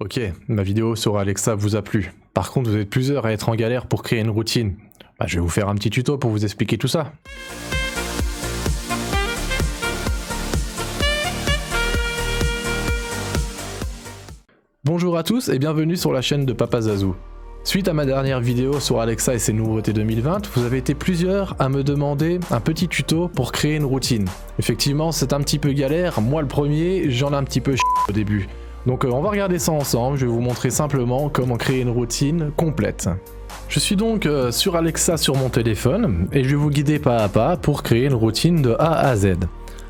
Ok, ma vidéo sur Alexa vous a plu. Par contre, vous êtes plusieurs à être en galère pour créer une routine. Je vais vous faire un petit tuto pour vous expliquer tout ça. Bonjour à tous et bienvenue sur la chaîne de Papa Zazou. Suite à ma dernière vidéo sur Alexa et ses nouveautés 2020, vous avez été plusieurs à me demander un petit tuto pour créer une routine. Effectivement, c'est un petit peu galère, moi le premier, j'en ai un petit peu au début. Donc on va regarder ça ensemble, je vais vous montrer simplement comment créer une routine complète. Je suis donc sur Alexa sur mon téléphone et je vais vous guider pas à pas pour créer une routine de A à Z.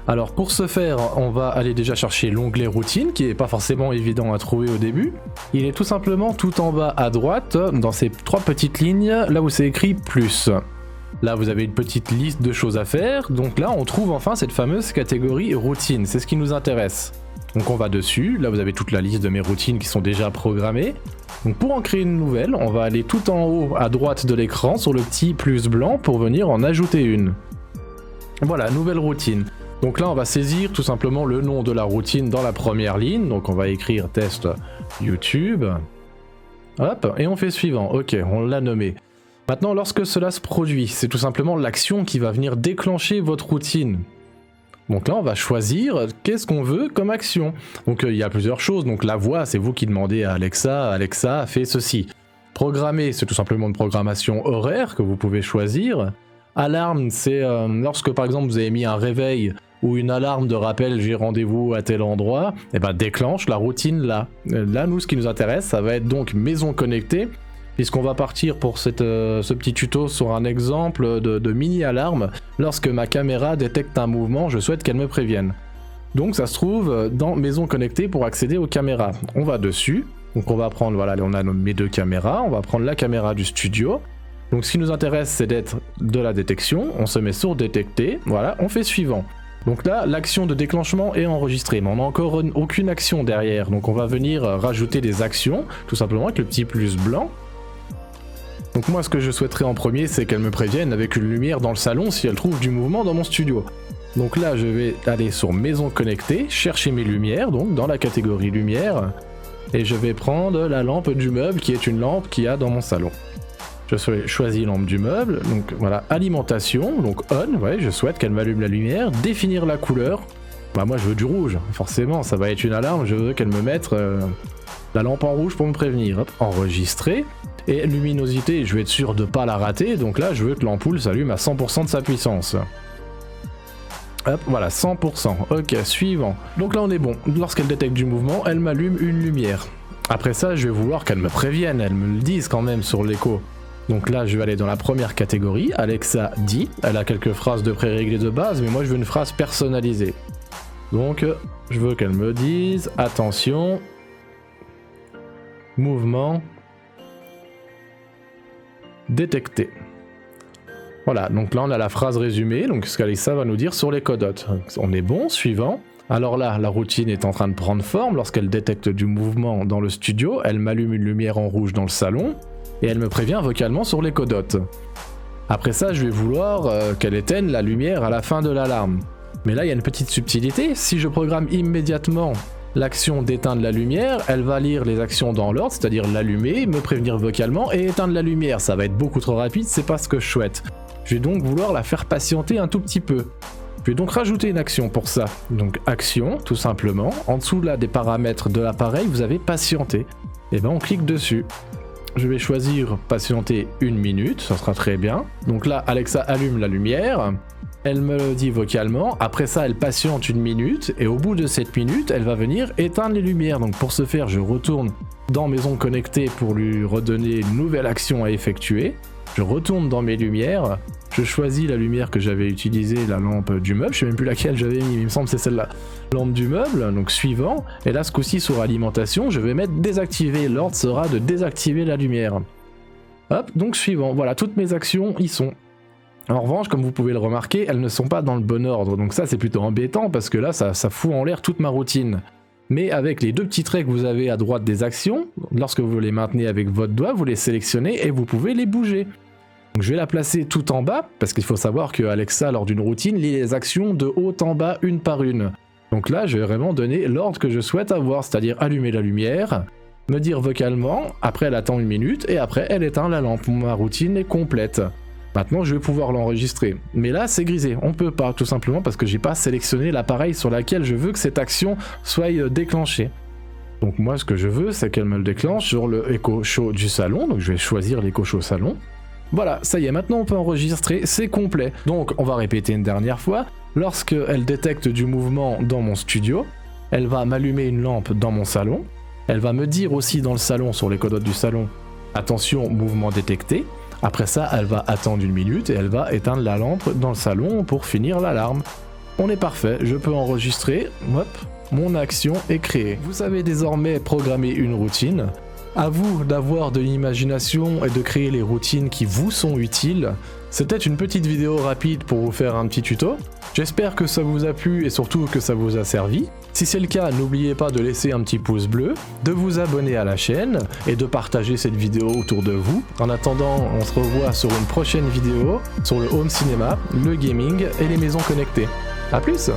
Alors pour ce faire, on va aller déjà chercher l'onglet routine qui n'est pas forcément évident à trouver au début. Il est tout simplement tout en bas à droite, dans ces trois petites lignes, là où c'est écrit plus. Là vous avez une petite liste de choses à faire, donc là on trouve enfin cette fameuse catégorie routine, c'est ce qui nous intéresse. Donc on va dessus, là vous avez toute la liste de mes routines qui sont déjà programmées. Donc pour en créer une nouvelle, on va aller tout en haut à droite de l'écran sur le petit plus blanc pour venir en ajouter une. Voilà, nouvelle routine. Donc là on va saisir tout simplement le nom de la routine dans la première ligne, donc on va écrire test YouTube. Hop, et on fait suivant, ok, on l'a nommé. Maintenant lorsque cela se produit, c'est tout simplement l'action qui va venir déclencher votre routine. Donc là on va choisir qu'est-ce qu'on veut comme action. Donc il y a plusieurs choses, donc la voix c'est vous qui demandez à Alexa, Alexa fais ceci. Programmer c'est tout simplement une programmation horaire que vous pouvez choisir. Alarme c'est lorsque par exemple vous avez mis un réveil ou une alarme de rappel j'ai rendez-vous à tel endroit, et ben déclenche la routine là. Là nous ce qui nous intéresse ça va être donc maison connectée. Puisqu'on va partir pour ce petit tuto sur un exemple de mini-alarme. Lorsque ma caméra détecte un mouvement, je souhaite qu'elle me prévienne. Donc ça se trouve dans Maison connectée pour accéder aux caméras. On va dessus, donc on va prendre, voilà, on a mes deux caméras, on va prendre la caméra du studio. Donc ce qui nous intéresse c'est d'être de la détection, on se met sur détecter, voilà, on fait suivant. Donc là, l'action de déclenchement est enregistrée, mais on n'a encore aucune action derrière. Donc on va venir rajouter des actions, tout simplement avec le petit plus blanc. Donc moi ce que je souhaiterais en premier c'est qu'elle me prévienne avec une lumière dans le salon si elle trouve du mouvement dans mon studio. Donc là je vais aller sur maison connectée, chercher mes lumières, donc dans la catégorie lumière, et je vais prendre la lampe du meuble qui est une lampe qu'il y a dans mon salon. Je choisis lampe du meuble, donc voilà, alimentation, donc on, ouais, je souhaite qu'elle m'allume la lumière, définir la couleur, bah moi je veux du rouge, forcément ça va être une alarme, je veux qu'elle me mette la lampe en rouge pour me prévenir, hop, enregistrer. Et luminosité, je vais être sûr de ne pas la rater, donc là je veux que l'ampoule s'allume à 100% de sa puissance. Hop, voilà, 100%, ok, suivant. Donc là on est bon, lorsqu'elle détecte du mouvement, elle m'allume une lumière. Après ça, je vais vouloir qu'elle me prévienne, elle me le dise quand même sur l'écho. Donc là je vais aller dans la première catégorie, Alexa dit, elle a quelques phrases de pré-réglées de base, mais moi je veux une phrase personnalisée. Donc je veux qu'elle me dise, attention, mouvement, détecté. Voilà, donc là on a la phrase résumée, donc ce qu'Alexa va nous dire sur les codotes. On est bon, suivant. Alors là, la routine est en train de prendre forme, lorsqu'elle détecte du mouvement dans le studio, elle m'allume une lumière en rouge dans le salon, et elle me prévient vocalement sur les codotes. Après ça, je vais vouloir qu'elle éteigne la lumière à la fin de l'alarme. Mais là, il y a une petite subtilité, si je programme immédiatement l'action d'éteindre la lumière, elle va lire les actions dans l'ordre, c'est-à-dire l'allumer, me prévenir vocalement et éteindre la lumière. Ça va être beaucoup trop rapide, c'est pas ce que je souhaite. Je vais donc vouloir la faire patienter un tout petit peu. Je vais donc rajouter une action pour ça. Donc action, tout simplement. En dessous là des paramètres de l'appareil, vous avez patienter. Et ben on clique dessus. Je vais choisir patienter 1 minute, ça sera très bien. Donc là, Alexa allume la lumière. Elle me le dit vocalement, après ça elle patiente 1 minute, et au bout de cette minute, elle va venir éteindre les lumières. Donc pour ce faire, je retourne dans Maison connectée pour lui redonner une nouvelle action à effectuer. Je retourne dans mes lumières, je choisis la lumière que j'avais utilisée, la lampe du meuble, je sais même plus laquelle j'avais mis, mais il me semble que c'est celle-là. Lampe du meuble, donc suivant, et là ce coup-ci sur alimentation, je vais mettre désactiver, l'ordre sera de désactiver la lumière. Hop, donc suivant, voilà, toutes mes actions y sont. En revanche, comme vous pouvez le remarquer, elles ne sont pas dans le bon ordre, donc ça c'est plutôt embêtant parce que là ça fout en l'air toute ma routine. Mais avec les deux petits traits que vous avez à droite des actions, lorsque vous les maintenez avec votre doigt, vous les sélectionnez et vous pouvez les bouger. Donc je vais la placer tout en bas, parce qu'il faut savoir que Alexa, lors d'une routine, lit les actions de haut en bas, une par une. Donc là, je vais vraiment donner l'ordre que je souhaite avoir, c'est-à-dire allumer la lumière, me dire vocalement, après elle attend 1 minute, et après elle éteint la lampe. Ma routine est complète. Maintenant je vais pouvoir l'enregistrer. Mais là c'est grisé, on peut pas, tout simplement parce que j'ai pas sélectionné l'appareil sur lequel je veux que cette action soit déclenchée. Donc moi ce que je veux c'est qu'elle me le déclenche sur le Echo Show du salon, donc je vais choisir l'Echo Show salon. Voilà, ça y est, maintenant on peut enregistrer, c'est complet. Donc on va répéter une dernière fois. Lorsque elle détecte du mouvement dans mon studio, elle va m'allumer une lampe dans mon salon. Elle va me dire aussi dans le salon, sur les codotes du salon, attention, mouvement détecté. Après ça, elle va attendre 1 minute et elle va éteindre la lampe dans le salon pour finir l'alarme. On est parfait, je peux enregistrer, hop, mon action est créée. Vous savez désormais programmer une routine. À vous d'avoir de l'imagination et de créer les routines qui vous sont utiles. C'était une petite vidéo rapide pour vous faire un petit tuto. J'espère que ça vous a plu et surtout que ça vous a servi. Si c'est le cas, n'oubliez pas de laisser un petit pouce bleu, de vous abonner à la chaîne et de partager cette vidéo autour de vous. En attendant, on se revoit sur une prochaine vidéo sur le home cinéma, le gaming et les maisons connectées. A plus!